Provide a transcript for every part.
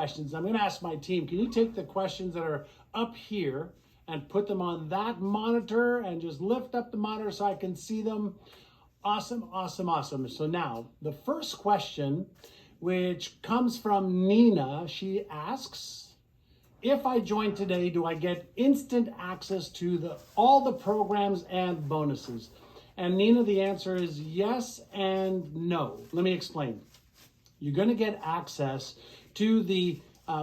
questions. I'm going to ask my team, can you take the questions that are up here and put them on that monitor and just lift up the monitor so I can see them? Awesome, awesome, awesome. So now the first question, which comes from Nina, she asks, if I join today, do I get instant access to all the programs and bonuses? And Nina, the answer is yes and no. Let me explain. You're going to get access to the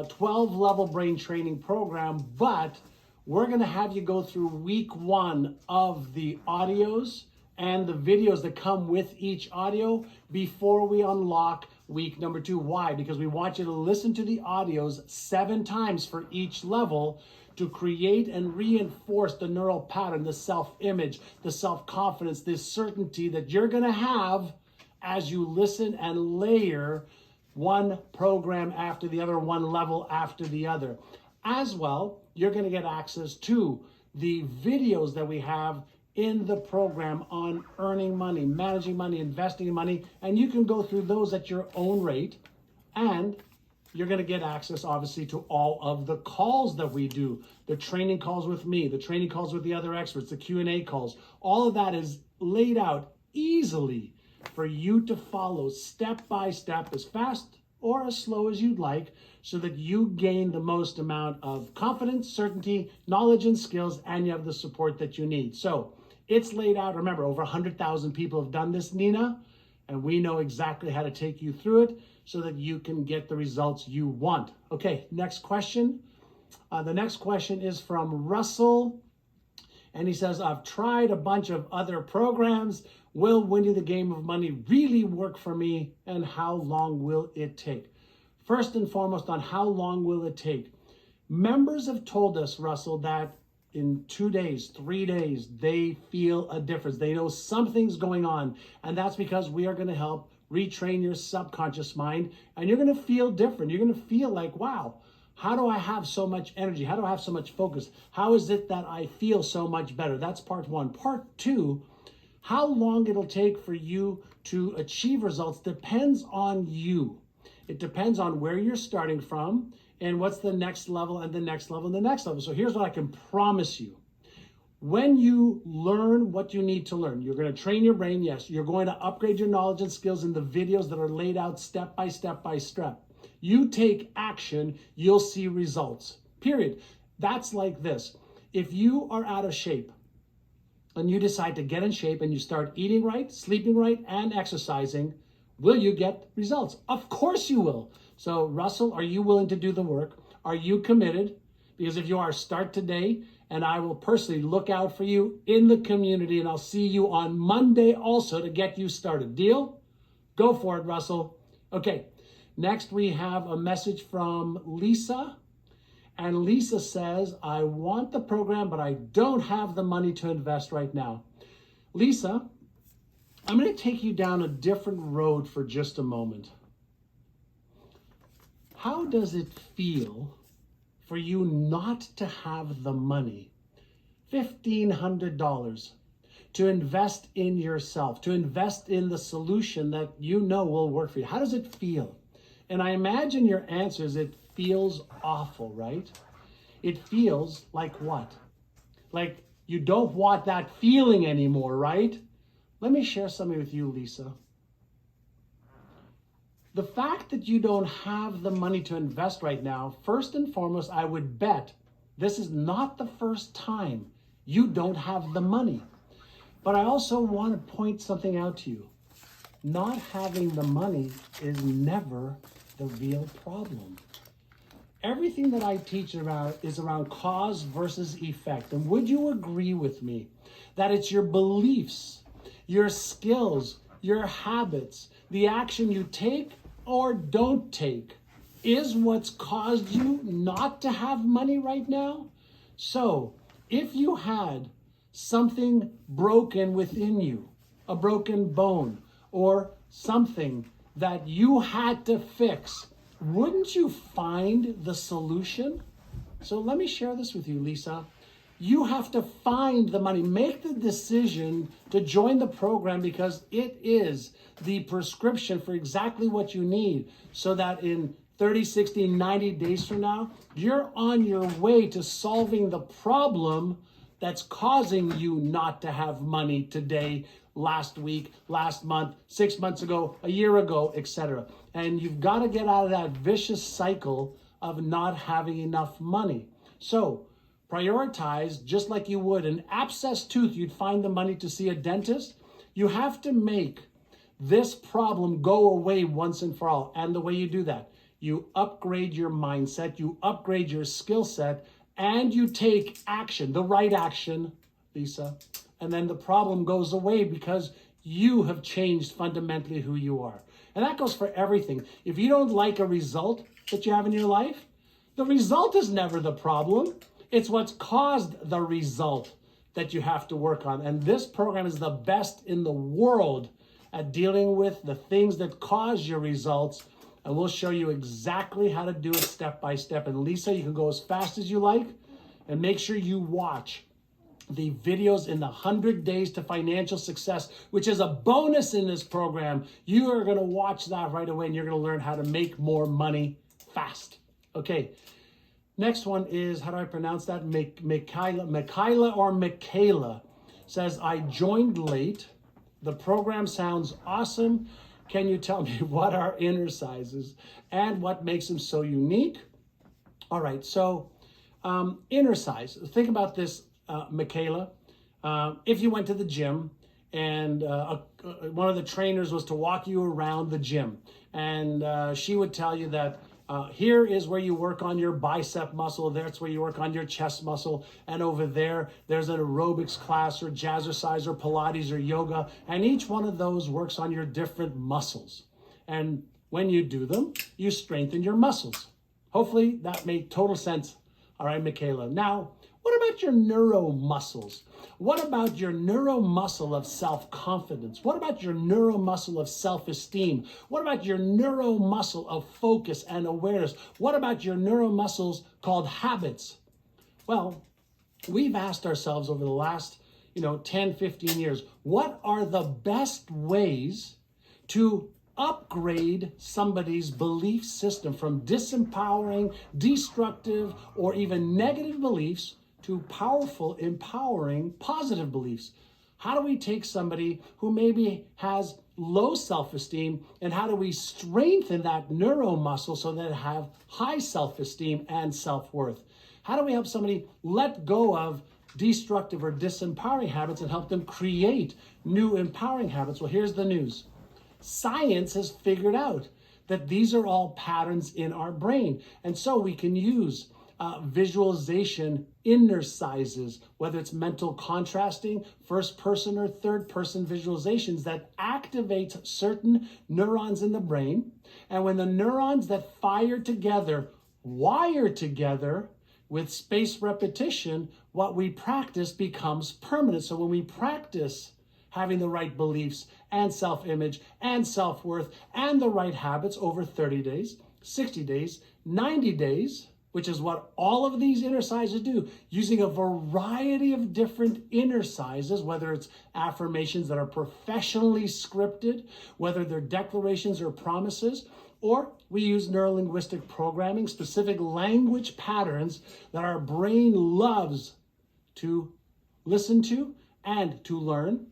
12 level brain training program, but we're going to have you go through week 1 of the audios and the videos that come with each audio before we unlock week number 2. Why? Because we want you to listen to the audios 7 times for each level to create and reinforce the neural pattern, the self-image, the self-confidence, this certainty that you're going to have as you listen and layer one program after the other, one level after the other. As well, you're going to get access to the videos that we have in the program on earning money, managing money, investing in money, and you can go through those at your own rate. And you're going to get access, obviously, to all of the calls that we do, the training calls with me, the training calls with the other experts, the Q&A calls. All of that is laid out easily for you to follow step by step, as fast or as slow as you'd like, so that you gain the most amount of confidence, certainty, knowledge, and skills, and you have the support that you need. So it's laid out. Remember, over 100,000 people have done this, Nina, and we know exactly how to take you through it so that you can get the results you want. Okay, next question. The next question is from Russell, and he says, I've tried a bunch of other programs. Will winning the game of money really work for me, and how long will it take? First and foremost, on how long will it take? Members have told us, Russell, that in 2 days, 3 days, they feel a difference. They know something's going on. And that's because we are going to help retrain your subconscious mind. And you're going to feel different. You're going to feel like, wow, how do I have so much energy? How do I have so much focus? How is it that I feel so much better? That's part 1. Part 2, how long it'll take for you to achieve results depends on you. It depends on where you're starting from and what's the next level and the next level and the next level. So here's what I can promise you. When you learn what you need to learn, you're going to train your brain. Yes, you're going to upgrade your knowledge and skills in the videos that are laid out step by step by step. You take action, you'll see results, period. That's like this. If you are out of shape and you decide to get in shape and you start eating right, sleeping right, and exercising, will you get results? Of course you will. So Russell, are you willing to do the work? Are you committed? Because if you are, start today, and I will personally look out for you in the community, and I'll see you on Monday also to get you started. Deal? Go for it, Russell. Okay, next we have a message from Lisa. And Lisa says, I want the program, but I don't have the money to invest right now. Lisa, I'm going to take you down a different road for just a moment. How does it feel for you not to have the money, $1,500, to invest in yourself, to invest in the solution that you know will work for you? How does it feel? And I imagine your answer is it feels awful, right? It feels like what? Like you don't want that feeling anymore, right? Let me share something with you, Lisa. The fact that you don't have the money to invest right now, first and foremost, I would bet this is not the first time you don't have the money. But I also want to point something out to you. Not having the money is never the real problem. Everything that I teach about is around cause versus effect. And would you agree with me that it's your beliefs, your skills, your habits, the action you take or don't take is what's caused you not to have money right now? So if you had something broken within you, a broken bone or something that you had to fix, wouldn't you find the solution? So let me share this with you, Lisa. You have to find the money. Make the decision to join the program because it is the prescription for exactly what you need so that in 30, 60, 90 days from now, you're on your way to solving the problem that's causing you not to have money today, last week, last month, 6 months ago, a year ago, etc. And you've got to get out of that vicious cycle of not having enough money. So prioritize, just like you would an abscess tooth, you'd find the money to see a dentist. You have to make this problem go away once and for all. And the way you do that, you upgrade your mindset, you upgrade your skill set, and you take action, the right action, Lisa. And then the problem goes away because you have changed fundamentally who you are. And that goes for everything. If you don't like a result that you have in your life, the result is never the problem. It's what's caused the result that you have to work on. And this program is the best in the world at dealing with the things that cause your results. And we'll show you exactly how to do it step by step. And Lisa, you can go as fast as you like, and make sure you watch the videos in the 100 Days to Financial Success, which is a bonus in this program. You are going to watch that right away, and you're going to learn how to make more money fast. Okay. Next one is, how do I pronounce that? Michaela says, I joined late. The program sounds awesome. Can you tell me what are inner sizes and what makes them so unique? All right, so inner size. Think about this, Michaela. If you went to the gym and one of the trainers was to walk you around the gym, and she would tell you that here is where you work on your bicep muscle, that's where you work on your chest muscle, and over there's an aerobics class or jazzercise or Pilates or yoga, and each one of those works on your different muscles. And when you do them, you strengthen your muscles. Hopefully that made total sense. All right, Michaela. Now, what about your neuromuscles? What about your neuromuscle of self-confidence? What about your neuromuscle of self-esteem? What about your neuromuscle of focus and awareness? What about your neuromuscles called habits? Well, we've asked ourselves over the last 10, 15 years, what are the best ways to upgrade somebody's belief system from disempowering, destructive, or even negative beliefs to powerful, empowering, positive beliefs? How do we take somebody who maybe has low self-esteem, and how do we strengthen that neuromuscle so that they have high self-esteem and self-worth? How do we help somebody let go of destructive or disempowering habits and help them create new empowering habits? Well, here's the news. Science has figured out that these are all patterns in our brain. And so we can use visualization inner sizes, whether it's mental contrasting, first person or third person visualizations that activate certain neurons in the brain. And when the neurons that fire together wire together with spaced repetition, what we practice becomes permanent. So when we practice having the right beliefs and self-image and self-worth and the right habits over 30 days, 60 days, 90 days, which is what all of these inner sizes do, using a variety of different inner sizes, whether it's affirmations that are professionally scripted, whether they're declarations or promises, or we use neurolinguistic programming, specific language patterns that our brain loves to listen to and to learn.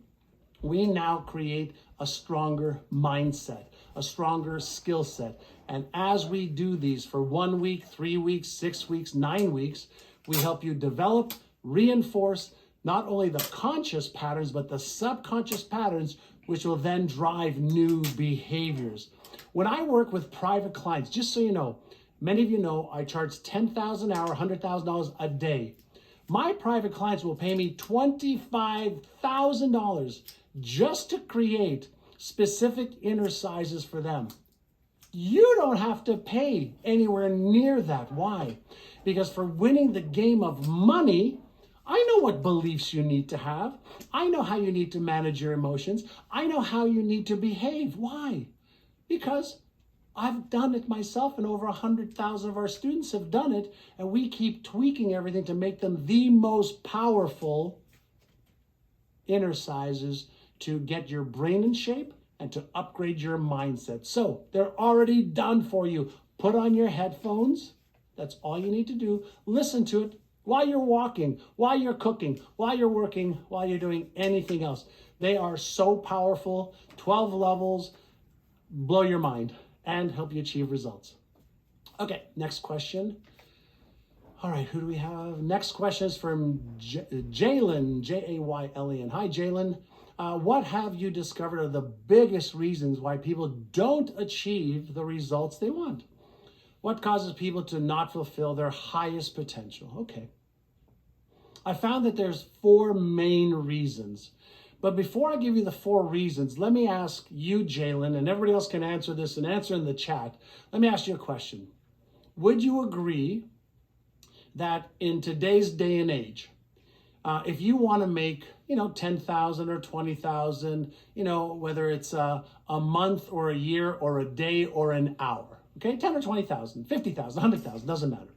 We now create a stronger mindset, a stronger skill set. And as we do these for 1 week, 3 weeks, 6 weeks, 9 weeks, we help you develop, reinforce not only the conscious patterns, but the subconscious patterns, which will then drive new behaviors. When I work with private clients, just so you know, many of you know I charge $10,000 an hour, $100,000 a day. My private clients will pay me $25,000 just to create specific inner sizes for them. You don't have to pay anywhere near that. Why? Because for winning the game of money, I know what beliefs you need to have. I know how you need to manage your emotions. I know how you need to behave. Why? Because I've done it myself, and over 100,000 of our students have done it, and we keep tweaking everything to make them the most powerful inner sizes to get your brain in shape and to upgrade your mindset. So they're already done for you. Put on your headphones. That's all you need to do. Listen to it while you're walking, while you're cooking, while you're working, while you're doing anything else. They are so powerful. 12 levels, blow your mind and help you achieve results. Okay, next question. All right, who do we have? Next question is from Jalen, Jaylen. Hi, Jalen. What have you discovered are the biggest reasons why people don't achieve the results they want? What causes people to not fulfill their highest potential? Okay. I found that there's 4 main reasons. But before I give you the 4 reasons, let me ask you, Jalen, and everybody else can answer this and answer in the chat. Let me ask you a question. Would you agree that in today's day and age, if you want to make, 10,000 or 20,000, whether it's a month or a year or a day or an hour, okay, 10 or 20,000, 50,000, 100,000, doesn't matter.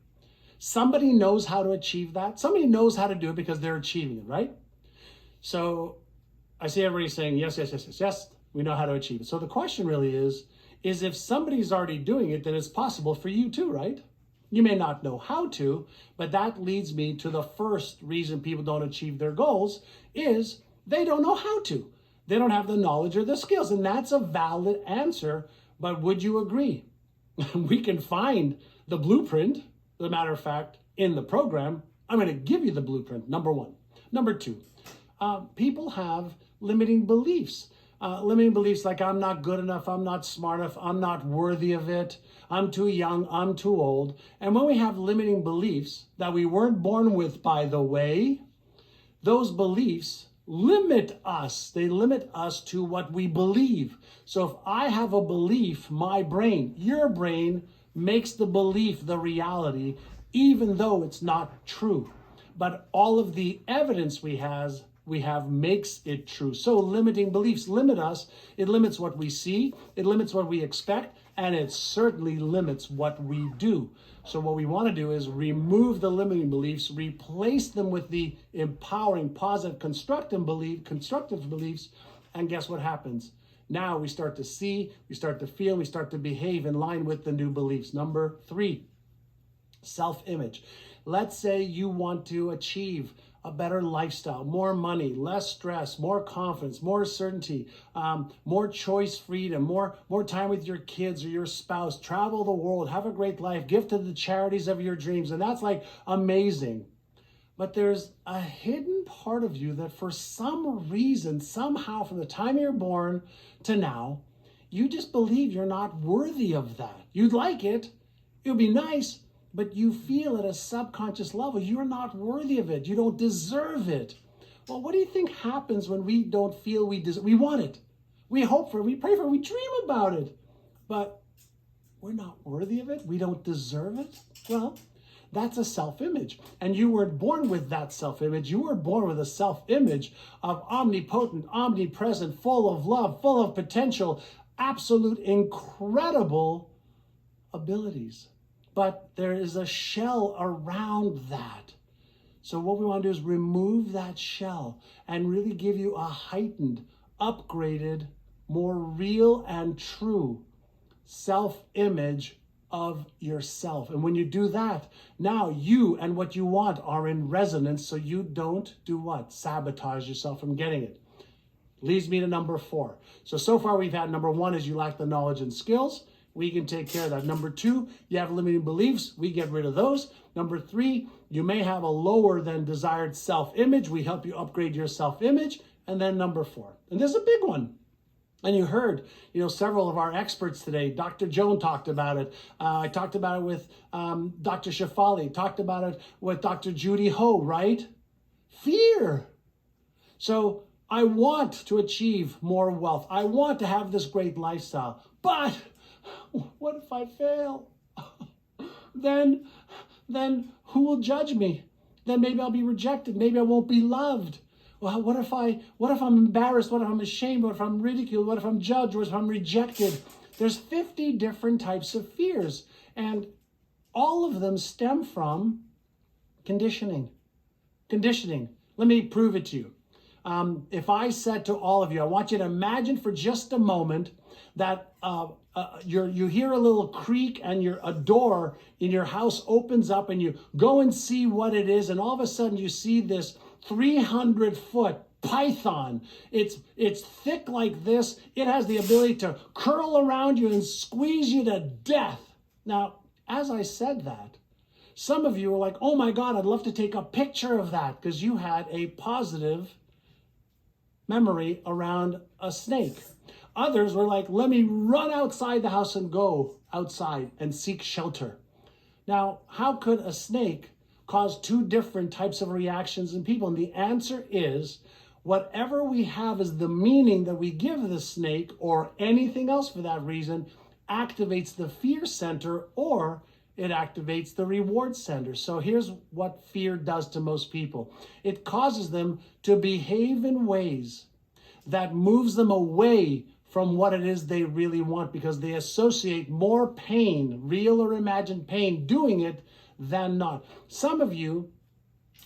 Somebody knows how to achieve that. Somebody knows how to do it because they're achieving it, right? So I see everybody saying, yes, we know how to achieve it. So the question really is if somebody's already doing it, then it's possible for you too, right? You may not know how to, but that leads me to the first reason people don't achieve their goals is they don't know how to. They don't have the knowledge or the skills, and that's a valid answer. But would you agree? We can find the blueprint, as a matter of fact, in the program. I'm going to give you the blueprint, number 1. Number 2, people have limiting beliefs. Limiting beliefs like I'm not good enough, I'm not smart enough, I'm not worthy of it, I'm too young, I'm too old. And when we have limiting beliefs that we weren't born with, by the way, those beliefs limit us. They limit us to what we believe. So if I have a belief, my brain, your brain makes the belief the reality, even though it's not true. But all of the evidence we have makes it true. So limiting beliefs limit us. It limits what we see, it limits what we expect, and it certainly limits what we do. So what we want to do is remove the limiting beliefs, replace them with the empowering, positive, constructive beliefs, and guess what happens? Now we start to see, we start to feel, we start to behave in line with the new beliefs. Number 3, self-image. Let's say you want to achieve a better lifestyle, more money, less stress, more confidence, more certainty, more choice freedom, more time with your kids or your spouse, travel the world, have a great life, give to the charities of your dreams. And that's like amazing. But there's a hidden part of you that for some reason, somehow from the time you're born to now, you just believe you're not worthy of that. You'd like it. It would be nice. But you feel at a subconscious level, you're not worthy of it. You don't deserve it. Well, what do you think happens when we don't feel we deserve? We want it. We hope for it. We pray for it. We dream about it. But we're not worthy of it. We don't deserve it. Well, that's a self-image. And you weren't born with that self-image. You were born with a self-image of omnipotent, omnipresent, full of love, full of potential, absolute, incredible abilities. But there is a shell around that. So what we want to do is remove that shell and really give you a heightened, upgraded, more real and true self-image of yourself. And when you do that, now you and what you want are in resonance, so you don't do what? Sabotage yourself from getting it. Leads me to number 4. So far we've had number 1 is you lack the knowledge and skills. We can take care of that. Number 2, you have limiting beliefs. We get rid of those. Number 3, you may have a lower than desired self-image. We help you upgrade your self-image. And then number 4, and this is a big one. And you heard, several of our experts today. Dr. Joan talked about it. I talked about it with Dr. Shefali. Talked about it with Dr. Judy Ho, right? Fear. So I want to achieve more wealth. I want to have this great lifestyle. But what if I fail? Then who will judge me? Then maybe I'll be rejected. Maybe I won't be loved. Well, what if I'm embarrassed? What if I'm ashamed? What if I'm ridiculed? What if I'm judged? What if I'm rejected? There's 50 different types of fears, and all of them stem from conditioning. Conditioning. Let me prove it to you. if I said to all of you, I want you to imagine for just a moment that you hear a little creak and a door in your house opens up and you go and see what it is, and all of a sudden you see this 300-foot python. It's thick like this. It has the ability to curl around you and squeeze you to death. Now, as I said that, some of you were like, oh my God, I'd love to take a picture of that, because you had a positive memory around a snake. Others were like, let me run outside the house and go outside and seek shelter. Now, how could a snake cause two different types of reactions in people? And the answer is, whatever we have as the meaning that we give the snake, or anything else for that reason, activates the fear center, or it activates the reward center. So here's what fear does to most people. It causes them to behave in ways that moves them away from what it is they really want, because they associate more pain, real or imagined pain, doing it than not. Some of you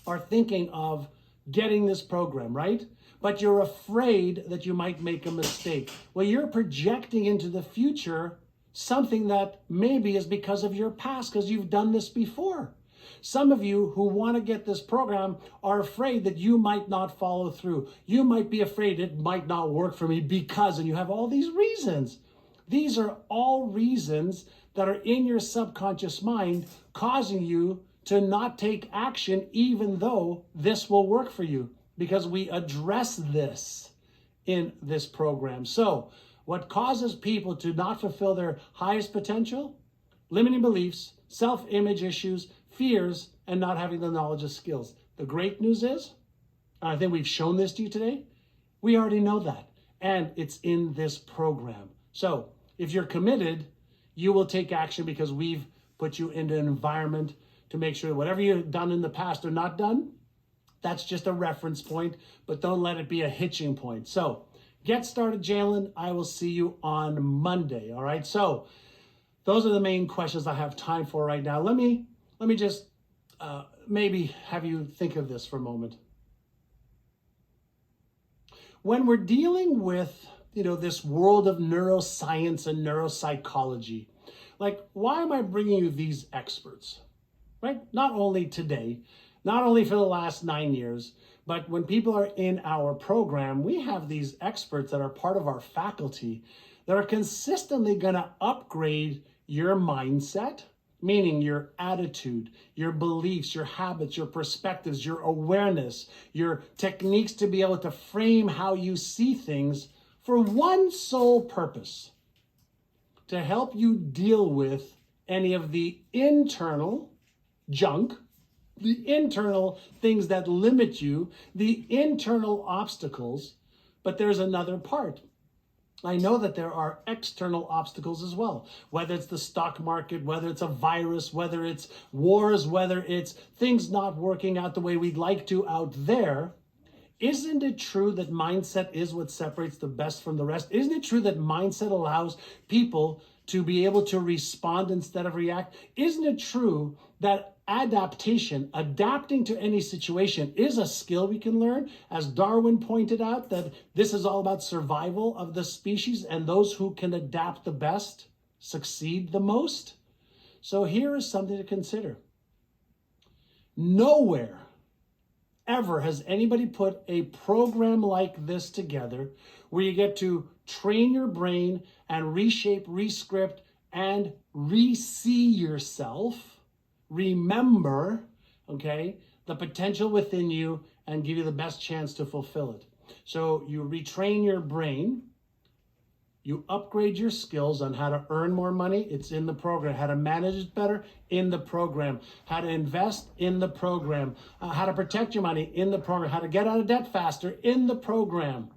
are thinking of getting this program, right? But you're afraid that you might make a mistake. Well, you're projecting into the future something that maybe is because of your past, because you've done this before. Some of you who want to get this program are afraid that you might not follow through. You might be afraid it might not work for me because, and you have all these reasons. These are all reasons that are in your subconscious mind causing you to not take action, even though this will work for you, because we address this in this program. So what causes people to not fulfill their highest potential? Limiting beliefs, self-image issues, fears, and not having the knowledge of skills. The great news is, and I think we've shown this to you today, we already know that, and it's in this program. So if you're committed, you will take action, because we've put you into an environment to make sure that whatever you've done in the past or not done, that's just a reference point, but don't let it be a hitching point. So get started, Jalen. I will see you on Monday. All right. So those are the main questions I have time for right now. Let me just maybe have you think of this for a moment. When we're dealing with, this world of neuroscience and neuropsychology, like, why am I bringing you these experts, right? Not only today, not only for the last 9 years, but when people are in our program, we have these experts that are part of our faculty that are consistently going to upgrade your mindset, meaning your attitude, your beliefs, your habits, your perspectives, your awareness, your techniques to be able to frame how you see things, for one sole purpose: to help you deal with any of the internal junk, the internal things that limit you, the internal obstacles. But there's another part. I know that there are external obstacles as well, whether it's the stock market, whether it's a virus, whether it's wars, whether it's things not working out the way we'd like to out there. Isn't it true that mindset is what separates the best from the rest? Isn't it true that mindset allows people to be able to respond instead of react? Isn't it true that adaptation, adapting to any situation, is a skill we can learn? As Darwin pointed out, that this is all about survival of the species, and those who can adapt the best succeed the most. So here is something to consider. Nowhere ever has anybody put a program like this together, where you get to train your brain and reshape, rescript, and re-see yourself, remember, the potential within you, and give you the best chance to fulfill it. So you retrain your brain, you upgrade your skills on how to earn more money, it's in the program. How to manage it better, in the program. How to invest, in the program. How to protect your money, in the program. How to get out of debt faster, in the program.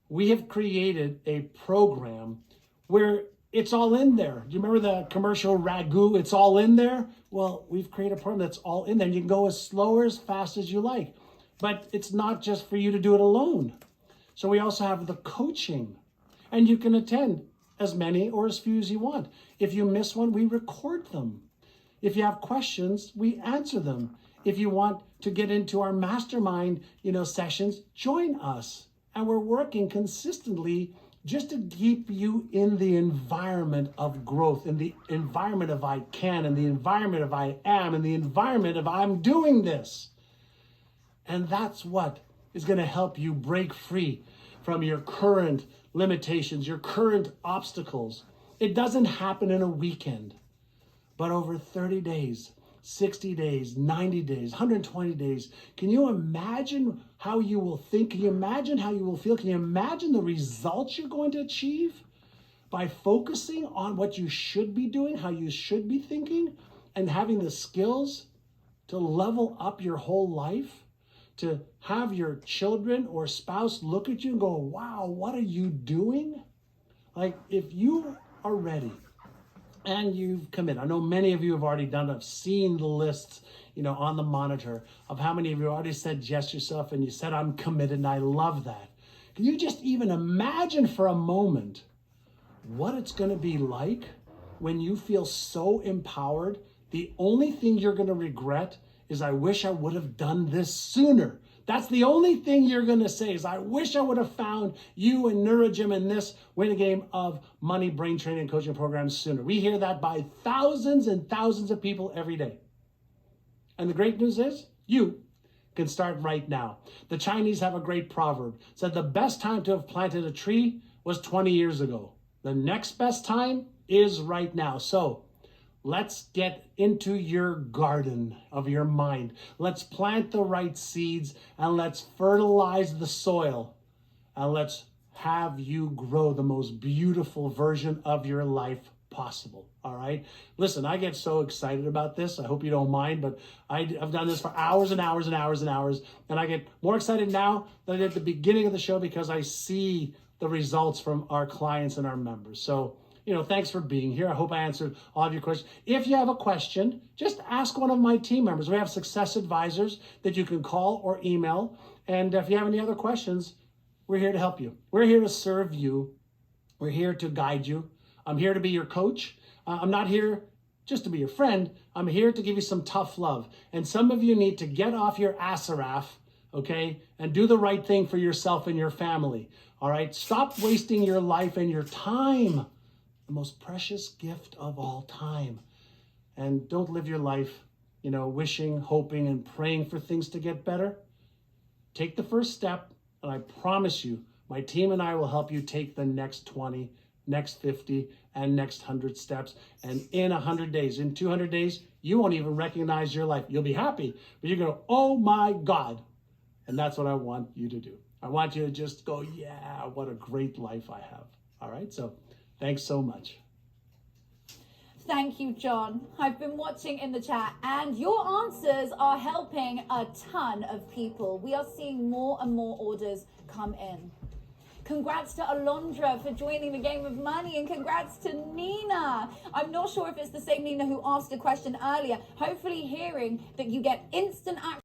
We have created a program where it's all in there. Do you remember the commercial Ragu? It's all in there. Well, we've created a program that's all in there. You can go as slow or as fast as you like, but it's not just for you to do it alone. So we also have the coaching, and you can attend as many or as few as you want. If you miss one, we record them. If you have questions, we answer them. If you want to get into our mastermind, sessions, join us. And we're working consistently just to keep you in the environment of growth, in the environment of I can, in the environment of I am, in the environment of I'm doing this. And that's what is going to help you break free from your current limitations, your current obstacles. It doesn't happen in a weekend, but over 30 days, 60 days, 90 days, 120 days. Can you imagine how you will think? Can you imagine how you will feel? Can you imagine the results you're going to achieve by focusing on what you should be doing, how you should be thinking, and having the skills to level up your whole life, to have your children or spouse look at you and go, wow, what are you doing? Like, if you are ready, and you've committed. I know many of you have already done it. I've seen the lists, on the monitor of how many of you already said yes yourself and you said, I'm committed, and I love that. Can you just even imagine for a moment what it's going to be like when you feel so empowered? The only thing you're going to regret is, I wish I would have done this sooner. That's the only thing you're going to say is, I wish I would have found you and NeuroGym and this Win a Game of Money brain training and coaching programs sooner. We hear that by thousands and thousands of people every day. And the great news is, you can start right now. The Chinese have a great proverb. It said the best time to have planted a tree was 20 years ago. The next best time is right now. So let's get into your garden of your mind. Let's plant the right seeds, and let's fertilize the soil, and let's have you grow the most beautiful version of your life possible. All right. Listen, I get so excited about this. I hope you don't mind, but I've done this for hours and hours and hours and hours. And I get more excited now than I did at the beginning of the show, because I see the results from our clients and our members. So, thanks for being here. I hope I answered all of your questions. If you have a question, just ask one of my team members. We have success advisors that you can call or email. And if you have any other questions, we're here to help you. We're here to serve you. We're here to guide you. I'm here to be your coach. I'm not here just to be your friend. I'm here to give you some tough love. And some of you need to get off your assaraf, okay, and do the right thing for yourself and your family. All right? Stop wasting your life and your time, the most precious gift of all time. And don't live your life, wishing, hoping, and praying for things to get better. Take the first step, and I promise you, my team and I will help you take the next 20, next 50, and next 100 steps. And in 100 days, in 200 days, you won't even recognize your life. You'll be happy, but you're going to, oh my God. And that's what I want you to do. I want you to just go, yeah, what a great life I have. All right, so thanks so much. Thank you, John. I've been watching in the chat, and your answers are helping a ton of people. We are seeing more and more orders come in. Congrats to Alondra for joining the Game of Money, and congrats to Nina. I'm not sure if it's the same Nina who asked a question earlier. Hopefully hearing that you get instant action